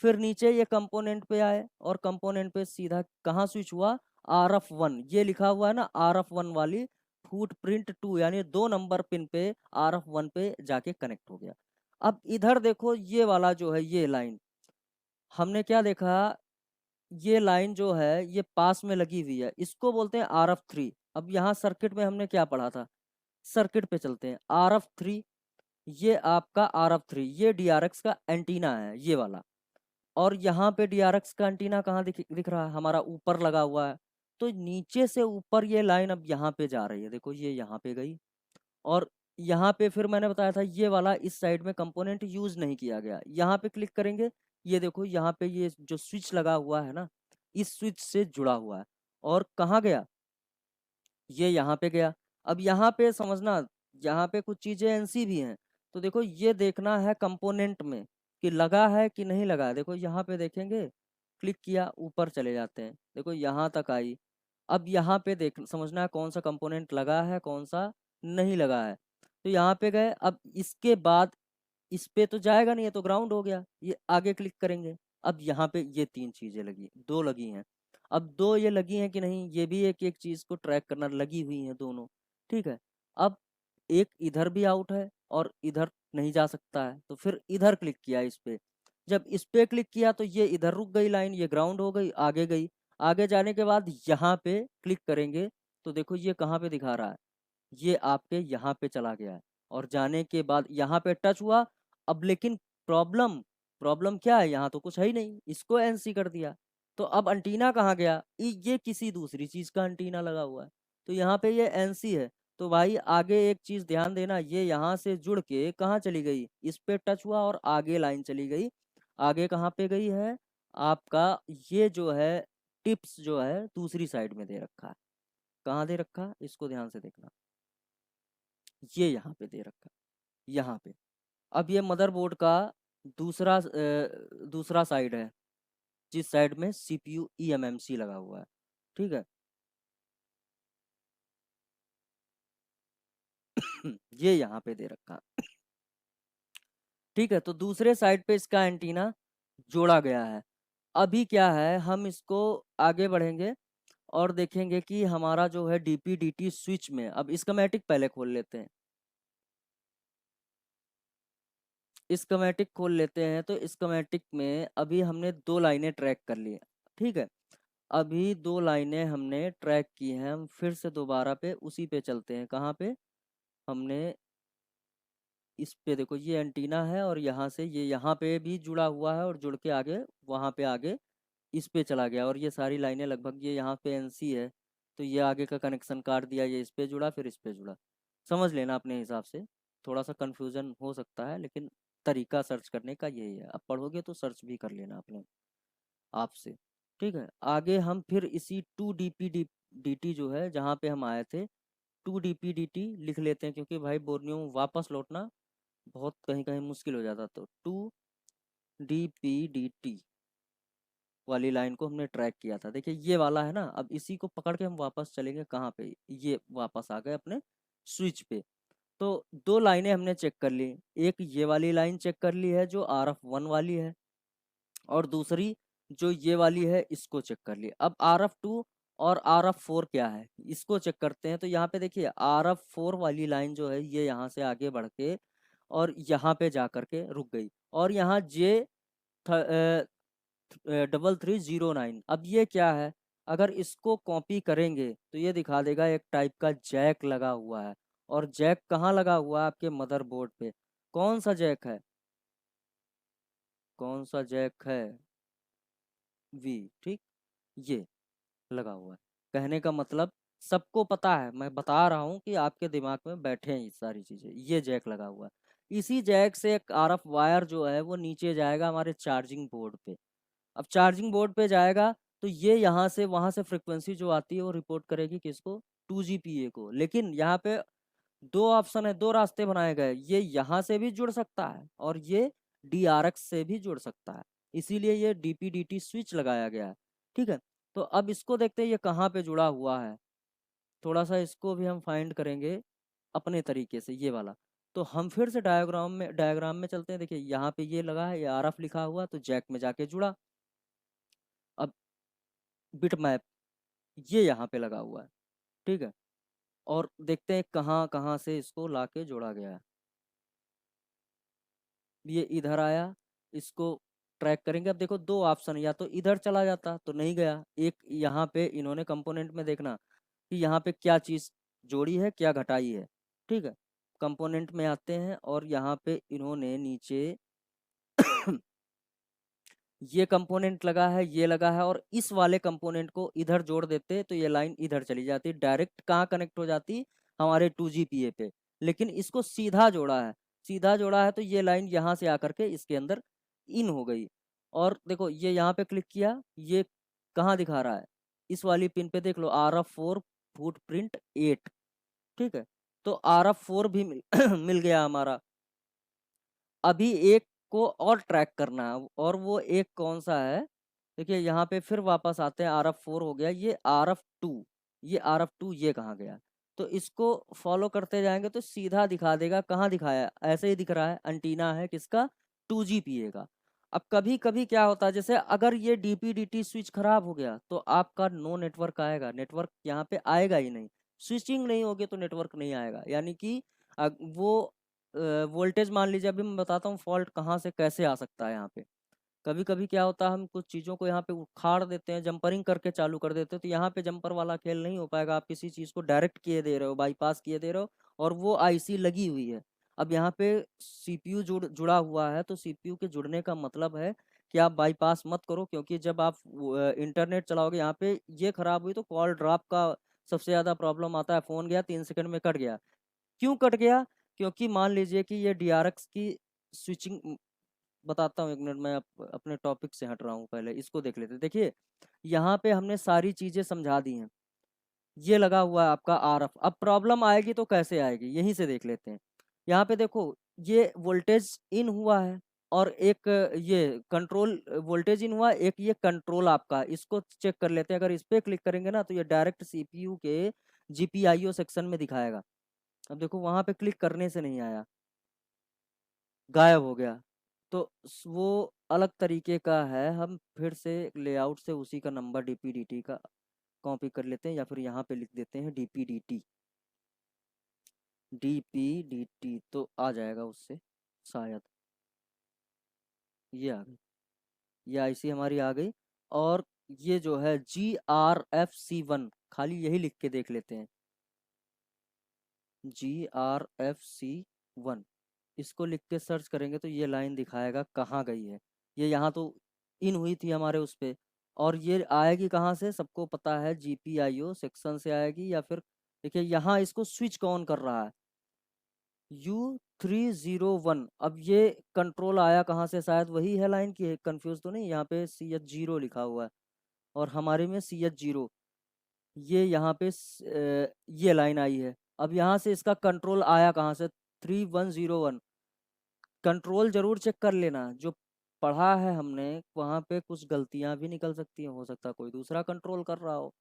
फिर नीचे ये कंपोनेंट पे आए और कंपोनेंट पे सीधा कहाँ स्विच हुआ, RF1, ये लिखा हुआ है ना RF1 वाली फुटप्रिंट 2, यानी 2 नंबर पिन पे RF1 पे जाके कनेक्ट हो गया। अब इधर देखो ये वाला जो है ये लाइन, हमने क्या देखा, ये लाइन जो है ये पास में लगी हुई है, इसको बोलते हैं RF3। अब यहाँ सर्किट में हमने क्या पढ़ा था, सर्किट पे चलते हैं। RF3, ये आपका RF3 ये DRX का एंटीना है ये वाला। और यहाँ पे DRX का एंटीना कहाँ दिख रहा है, हमारा ऊपर लगा हुआ है। तो नीचे से ऊपर ये लाइन अब यहाँ पे जा रही है, देखो ये यहाँ पे गई। और यहाँ पे फिर मैंने बताया था ये वाला इस साइड में कंपोनेंट यूज नहीं किया गया, यहाँ पे क्लिक करेंगे, ये देखो यहाँ पे ये जो स्विच लगा हुआ है ना, इस स्विच से जुड़ा हुआ है। और कहाँ गया, ये यहाँ पे गया। अब यहाँ पे समझना, यहाँ पे कुछ चीजें ऐसी भी हैं, तो देखो ये देखना है कंपोनेंट में कि लगा है कि नहीं लगा है। देखो यहाँ पे देखेंगे, क्लिक किया, ऊपर चले जाते हैं, देखो यहाँ तक आई। अब यहाँ पे देख समझना है कौन सा कंपोनेंट लगा है कौन सा नहीं लगा है। तो यहाँ पे गए, अब इसके बाद इस पे तो जाएगा नहीं, ये तो ग्राउंड हो गया, ये आगे क्लिक करेंगे। अब यहाँ पे ये 3 चीजें लगी, 2 लगी हैं। अब 2 ये लगी हैं कि नहीं, ये भी एक एक चीज को ट्रैक करना, लगी हुई हैं दोनों, ठीक है। अब एक इधर भी आउट है और इधर नहीं जा सकता है, तो फिर इधर क्लिक किया इस पे। जब इस पे क्लिक किया तो ये इधर रुक गई लाइन, ये ग्राउंड हो गई, आगे गई। आगे जाने के बाद यहाँ पे क्लिक करेंगे, तो देखो ये कहाँ पे दिखा रहा है, ये आपके यहाँ पे चला गया है। और जाने के बाद यहाँ पे टच हुआ। अब लेकिन प्रॉब्लम प्रॉब्लम क्या है, यहाँ तो कुछ है ही नहीं, इसको एनसी कर दिया। तो अब एंटीना कहाँ गया, ये किसी दूसरी चीज का एंटीना लगा हुआ है, तो यहाँ पे ये एनसी है। तो भाई आगे एक चीज ध्यान देना, ये यहाँ से जुड़ के कहाँ चली गई, इस पे टच हुआ और आगे लाइन चली गई। आगे कहाँ पे गई है आपका, ये जो है टिप्स जो है दूसरी साइड में दे रखा है। कहाँ दे रखा है, इसको ध्यान से देखना, ये यहाँ पे दे रखा है, यहाँ पे। अब ये मदरबोर्ड का दूसरा साइड है, जिस साइड में CPU eMMC लगा हुआ है, ठीक है। ये यहाँ पे दे रखा है, ठीक है। तो दूसरे साइड पे इसका एंटीना जोड़ा गया है। अभी क्या है, हम इसको आगे बढ़ेंगे और देखेंगे कि हमारा जो है DPDT स्विच में, अब स्कीमेटिक पहले खोल लेते हैं, स्कीमेटिक खोल लेते हैं। तो स्कीमेटिक में अभी हमने 2 लाइनें ट्रैक कर ली, ठीक है। अभी 2 लाइनें हमने ट्रैक की हैं, हम फिर से दोबारा पे उसी पे चलते हैं। कहाँ पे, हमने इस पे देखो ये एंटीना है और यहाँ से ये यहाँ पे भी जुड़ा हुआ है और जुड़ के आगे वहाँ पे आगे इस पे चला गया। और ये सारी लाइनें लगभग ये यहाँ पे एनसी है, तो ये आगे का कनेक्शन काट दिया, ये इस पे जुड़ा फिर इस पे जुड़ा। समझ लेना अपने हिसाब से, थोड़ा सा कन्फ्यूजन हो सकता है लेकिन तरीका सर्च करने का यही है। अब पढ़ोगे तो सर्च भी कर लेना अपने आपसे, ठीक है। आगे हम फिर इसी 2 DPDT जो है जहाँ पे हम आए थे, 2 DPDT लिख लेते हैं, क्योंकि भाई बोर्नियो में वापस लौटना बहुत कहीं कहीं मुश्किल हो जाता। तो 2 DPDT वाली लाइन को हमने ट्रैक किया था, देखिए ये वाला है ना। अब इसी को पकड़ के हम वापस चलेंगे कहाँ पे, ये वापस आ गए अपने स्विच पे। तो 2 लाइनें हमने चेक कर ली, एक ये वाली लाइन चेक कर ली है जो RF1 वाली है, और दूसरी जो ये वाली है इसको चेक कर लिया। अब RF2 और RF4 क्या है, इसको चेक करते हैं। तो यहाँ पे देखिए RF4 वाली लाइन जो है ये यहाँ से आगे बढ़ के और यहाँ पे जा करके रुक गई। और यहाँ J3309, अब ये क्या है, अगर इसको कॉपी करेंगे तो ये दिखा देगा एक टाइप का जैक लगा हुआ है। और जैक कहाँ लगा हुआ है, आपके मदरबोर्ड पे। कौन सा जैक है, कौन सा जैक है, V, ठीक, ये लगा हुआ है। कहने का मतलब सबको पता है, मैं बता रहा हूँ कि आपके दिमाग में बैठे हैं ये सारी चीजें। ये जैक लगा हुआ है, इसी जैक से एक RF वायर जो है वो नीचे जाएगा हमारे चार्जिंग बोर्ड पे। अब चार्जिंग बोर्ड पे जाएगा तो ये यहाँ से वहां से फ्रिक्वेंसी जो आती है वो रिपोर्ट करेगी किसको, 2GPA को। लेकिन यहाँ पे 2 ऑप्शन है, 2 रास्ते बनाए गए, ये यहाँ से भी जुड़ सकता है और ये DRX से भी जुड़ सकता है, इसीलिए ये DPDT स्विच लगाया गया है, ठीक है। तो अब इसको देखते हैं ये कहाँ पे जुड़ा हुआ है, थोड़ा सा इसको भी हम फाइंड करेंगे अपने तरीके से, ये वाला। तो हम फिर से डायग्राम में चलते हैं। देखिए यहाँ पे ये लगा है, ये RF लिखा हुआ, तो जैक में जाके जुड़ा। अब बिट मैप ये यहाँ पे लगा हुआ है, ठीक है। और देखते हैं कहाँ कहाँ से इसको लाके जोड़ा गया है। ये इधर आया, इसको ट्रैक करेंगे। अब देखो दो ऑप्शन, या तो इधर चला जाता तो नहीं गया, एक यहाँ पे इन्होंने कंपोनेंट में देखना कि यहाँ पे क्या चीज़ जोड़ी है क्या घटाई है। ठीक है, कंपोनेंट में आते हैं और यहाँ पे इन्होंने नीचे ये कंपोनेंट लगा है, ये लगा है, और इस वाले कंपोनेंट को इधर जोड़ देते तो ये लाइन इधर चली जाती, डायरेक्ट कहाँ कनेक्ट हो जाती, हमारे 2GPA पे। लेकिन इसको सीधा जोड़ा है, सीधा जोड़ा है तो ये लाइन यहाँ से आकर के इसके अंदर इन हो गई। और देखो ये यहाँ पे क्लिक किया, ये कहाँ दिखा रहा है, इस वाली पिन पे देख लो, RF4 फुटप्रिंट 8। ठीक है, तो RF4 भी मिल गया हमारा। अभी एक को और ट्रैक करना है, और वो एक कौन सा है, देखिए यहाँ पे फिर वापस आते हैं, RF4 हो गया, ये RF2, ये RF2 ये कहाँ गया। तो इसको फॉलो करते जाएंगे तो सीधा दिखा देगा, कहाँ दिखाया, ऐसे ही दिख रहा है, एंटीना है किसका, 2GPA का। अब कभी कभी क्या होता है, जैसे अगर ये DPDT स्विच खराब हो गया तो आपका नो नेटवर्क आएगा, नेटवर्क यहाँ पे आएगा ही नहीं, स्विचिंग नहीं होगी तो नेटवर्क नहीं आएगा। यानी कि वो वोल्टेज, मान लीजिए अभी मैं बताता हूँ फॉल्ट कहाँ से कैसे आ सकता है। यहाँ पे कभी कभी क्या होता है, हम कुछ चीज़ों को यहाँ पे उखाड़ देते हैं, जंपरिंग करके चालू कर देते हैं, तो यहाँ पे जंपर वाला खेल नहीं हो पाएगा। आप किसी चीज़ को डायरेक्ट किए दे रहे हो, बाईपास किए दे रहे हो, और वो आईसी लगी हुई है। अब यहाँ पे सीपीयू जुड़ा हुआ है, तो सीपीयू के जुड़ने का मतलब है कि आप बाईपास मत करो, क्योंकि जब आप इंटरनेट चलाओगे, यहाँ पे ये खराब हुई तो कॉल ड्रॉप का सबसे ज़्यादा प्रॉब्लम आता है, फ़ोन गया 3 सेकंड में कट गया। क्यों कट गया, क्योंकि मान लीजिए कि ये DRX की स्विचिंग, बताता हूँ 1 मिनट, मैं अपने टॉपिक से हट रहा हूँ, पहले इसको देख लेते हैं। देखिए यहाँ पे हमने सारी चीज़ें समझा दी हैं, ये लगा हुआ है आपका RF। अब प्रॉब्लम आएगी तो कैसे आएगी, यहीं से देख लेते हैं। यहाँ पे देखो ये वोल्टेज इन हुआ है, और एक ये कंट्रोल वोल्टेज इन हुआ, एक ये कंट्रोल आपका, इसको चेक कर लेते हैं। अगर इस पर क्लिक करेंगे ना तो ये डायरेक्ट CPU के GPIO सेक्शन में दिखाएगा। अब देखो वहां पे क्लिक करने से नहीं आया, गायब हो गया। तो वो अलग तरीके का है, हम फिर से लेआउट से उसी का नंबर DPDT का कॉपी कर लेते हैं, या फिर यहाँ पे लिख देते हैं DPDT। DPDT तो आ जाएगा उससे शायद, ये आ गई, ये IC हमारी आ गई। और ये जो है GRFC1, खाली यही लिख के देख लेते हैं, GRFC1, इसको लिख के सर्च करेंगे तो ये लाइन दिखाएगा कहाँ गई है। ये यहाँ तो इन हुई थी हमारे उस पे, और ये आएगी कहाँ से, सबको पता है GPIO सेक्शन से आएगी, या फिर देखिए यहाँ इसको स्विच ऑन कर रहा है U301। अब ये कंट्रोल आया कहाँ से, शायद वही है लाइन की, कंफ्यूज तो नहीं, यहाँ पे CH0 लिखा हुआ है और हमारे में CH0, ये यहाँ पे ये लाइन आई है। अब यहाँ से इसका कंट्रोल आया कहाँ से, 3101। कंट्रोल जरूर चेक कर लेना, जो पढ़ा है हमने वहाँ पे कुछ गलतियाँ भी निकल सकती हैं, हो सकता है कोई दूसरा कंट्रोल कर रहा हो,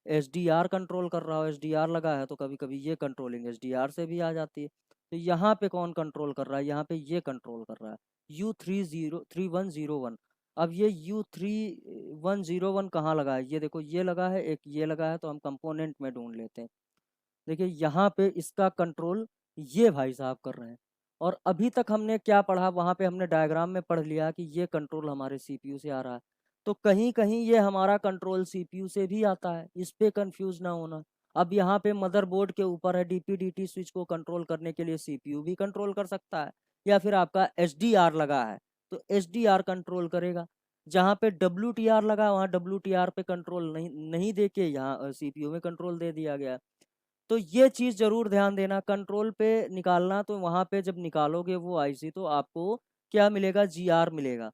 SDR कंट्रोल कर रहा हो, SDR लगा है तो कभी कभी ये कंट्रोलिंग SDR से भी आ जाती है। तो यहाँ पे कौन कंट्रोल कर रहा है, यहाँ पे ये कंट्रोल कर रहा है U3101। अब ये U3101 कहाँ लगा है, ये देखो ये लगा है, एक ये लगा है, तो हम कंपोनेंट में ढूंढ लेते हैं। देखिए यहाँ पे इसका कंट्रोल ये भाई साहब कर रहे हैं। और अभी तक हमने क्या पढ़ा, वहाँ पे हमने डायग्राम में पढ़ लिया कि ये कंट्रोल हमारे CPU से आ रहा है, तो कहीं कहीं ये हमारा कंट्रोल CPU से भी आता है, इस पे कंफ्यूज ना होना। अब यहाँ पे मदरबोर्ड के ऊपर है, DPDT स्विच को कंट्रोल करने के लिए CPU भी कंट्रोल कर सकता है, या फिर आपका SDR लगा है तो SDR कंट्रोल करेगा। जहाँ पे WTR लगा है वहाँ WTR पे कंट्रोल नहीं दे के यहाँ CPU में कंट्रोल दे दिया गया। तो ये चीज़ ज़रूर ध्यान देना, कंट्रोल पे निकालना, तो वहाँ पे जब निकालोगे वो आईसी तो आपको क्या मिलेगा, GR मिलेगा।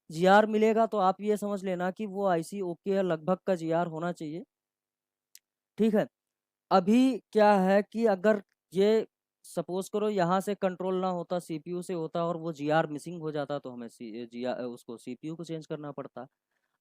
GR मिलेगा तो आप ये समझ लेना कि वो आईसी ओके है, लगभग का GR होना चाहिए। ठीक है, अभी क्या है कि अगर ये सपोज करो यहाँ से कंट्रोल ना होता, CPU से होता और वो GR मिसिंग हो जाता, तो हमें GR उसको CPU को चेंज करना पड़ता।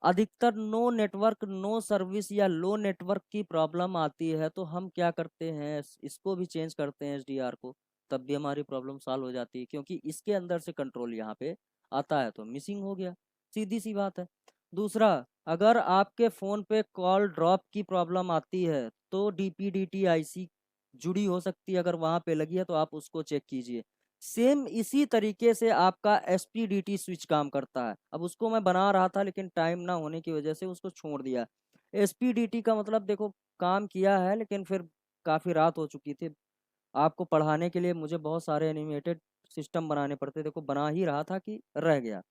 अधिकतर नो नेटवर्क नो सर्विस या लो नेटवर्क की प्रॉब्लम आती है, तो हम क्या करते हैं, इसको भी चेंज करते हैं SDR को, तब भी हमारी प्रॉब्लम सॉल्व हो जाती है, क्योंकि इसके अंदर से कंट्रोल यहाँ पे आता है तो मिसिंग हो गया, सीधी सी बात है। दूसरा, अगर आपके फ़ोन पे कॉल ड्रॉप की प्रॉब्लम आती है तो DPDT IC जुड़ी हो सकती है, अगर वहाँ पे लगी है तो आप उसको चेक कीजिए। सेम इसी तरीके से आपका एसपीडीटी स्विच काम करता है। अब उसको मैं बना रहा था लेकिन टाइम ना होने की वजह से उसको छोड़ दिया। एसपीडीटी का मतलब देखो काम किया है, लेकिन फिर काफ़ी रात हो चुकी थी। आपको पढ़ाने के लिए मुझे बहुत सारे एनिमेटेड सिस्टम बनाने पड़ते, देखो बना ही रहा था कि रह गया।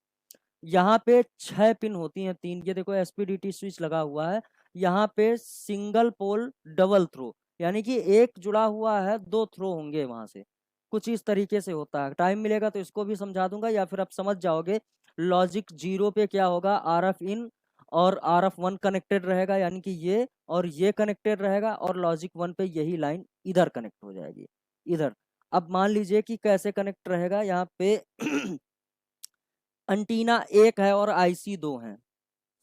यहाँ पे 6 पिन होती हैं, 3 ये देखो एसपीडीटी स्विच लगा हुआ है। यहाँ पे सिंगल पोल डबल थ्रो, यानी कि एक जुड़ा हुआ है, 2 थ्रो होंगे वहां से। कुछ इस तरीके से होता है। टाइम मिलेगा तो इसको भी समझा दूंगा, या फिर आप समझ जाओगे। लॉजिक 0 पे क्या होगा, आरएफ इन और आरएफ 1 कनेक्टेड रहेगा, यानी कि ये और ये कनेक्टेड रहेगा, और लॉजिक 1 पे यही लाइन इधर कनेक्ट हो जाएगी, इधर। अब मान लीजिए कि कैसे कनेक्ट रहेगा यहाँ पे अंटीना एक है और आईसी 2 है,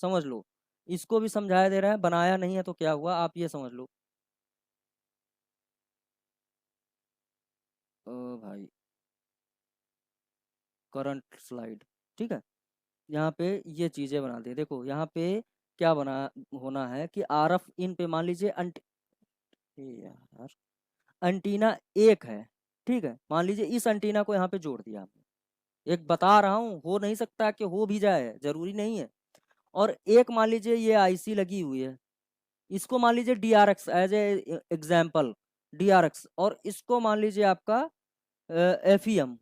समझ लो। इसको भी समझाया दे रहा है, बनाया नहीं है तो क्या हुआ, आप ये समझ लो। भाई करंट स्लाइड, ठीक है। यहाँ पे ये चीजें बना दे, देखो यहाँ पे क्या बना होना है कि आरएफ इन पे मान लीजिए ये यार अंटीना एक है, ठीक है। मान लीजिए इस अंटीना को यहाँ पे जोड़ दिया हमने। एक बता रहा हूँ, हो नहीं सकता कि हो भी जाए, जरूरी नहीं है। और एक मान लीजिए ये आईसी लगी हुई है, इसको मान लीजिए DRX as a example, DRX. और इसको मान लीजिए आपका एफईएम,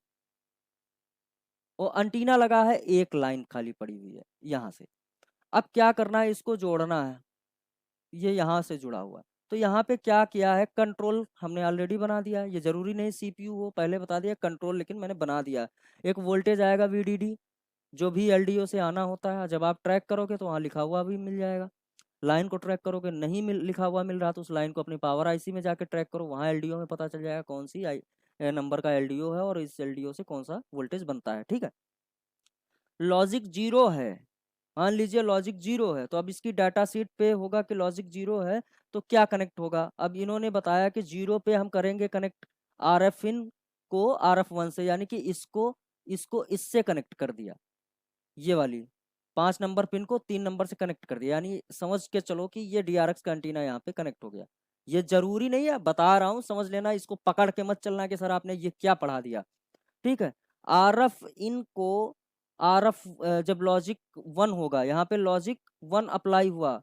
और अंटीना लगा है, एक लाइन खाली पड़ी हुई है यहाँ से। अब क्या करना है, इसको जोड़ना है, ये यहाँ से जुड़ा हुआ है। तो यहाँ पे क्या किया है, कंट्रोल हमने ऑलरेडी बना दिया है। ये जरूरी नहीं सीपीयू हो, पहले बता दिया कंट्रोल, लेकिन मैंने बना दिया। एक वोल्टेज आएगा वीडीडी, जो भी एलडीओ से आना होता है। जब आप ट्रैक करोगे तो वहाँ लिखा हुआ भी मिल जाएगा। लाइन को ट्रैक करोगे, नहीं लिखा हुआ मिल रहा, तो उस लाइन को अपनी पावर आईसी में जाके ट्रैक करो, वहाँ एलडीओ में पता चल जाएगा कौन सी नंबर का एलडीओ है और इस एलडीओ से कौन सा वोल्टेज बनता है, ठीक है। लॉजिक 0 है, मान लीजिए लॉजिक 0 है, तो अब इसकी डाटा शीट पे होगा कि लॉजिक 0 है तो क्या कनेक्ट होगा। अब इन्होंने बताया कि 0 पे हम करेंगे कनेक्ट आरएफ इन को आरएफ 1 से, यानी कि इसको इसको इससे कनेक्ट कर दिया। ये वाली 5 नंबर पिन को 3 नंबर से कनेक्ट कर दिया, यानी समझ के चलो कि ये डीआरएक्स का एंटीना यहाँ पे कनेक्ट हो गया। ये जरूरी नहीं है, बता रहा हूँ समझ लेना, इसको पकड़ के मत चलना कि सर आपने ये क्या पढ़ा दिया, ठीक है। आरएफ इन को आरएफ जब लॉजिक 1 होगा, यहाँ पे लॉजिक 1 अप्लाई हुआ,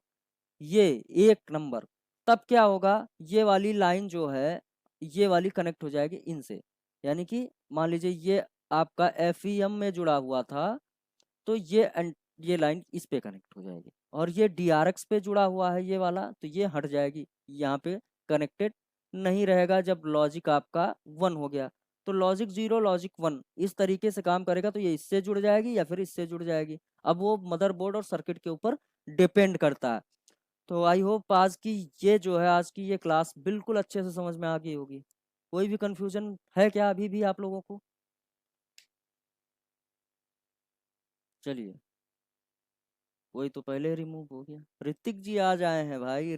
ये एक नंबर, तब क्या होगा, ये वाली लाइन जो है ये वाली कनेक्ट हो जाएगी इनसे। यानी कि मान लीजिए ये आपका एफईएम में जुड़ा हुआ था, तो ये लाइन इस पे कनेक्ट हो जाएगी। और ये डीआरएक्स पे जुड़ा हुआ है ये वाला, तो ये हट जाएगी, यहाँ पे कनेक्टेड नहीं रहेगा जब लॉजिक आपका 1 हो गया। तो लॉजिक 0 लॉजिक 1 इस तरीके से काम करेगा, तो ये इससे जुड़ जाएगी या फिर इससे जुड़ जाएगी। अब वो मदरबोर्ड और सर्किट के ऊपर डिपेंड करता है। तो आई होप आज की ये जो है, आज की ये क्लास बिल्कुल अच्छे से समझ में आ गई होगी। कोई भी कंफ्यूजन है क्या अभी भी आप लोगों को? चलिए, वही तो पहले रिमूव हो गया। ऋतिक जी आ जाए हैं भाई।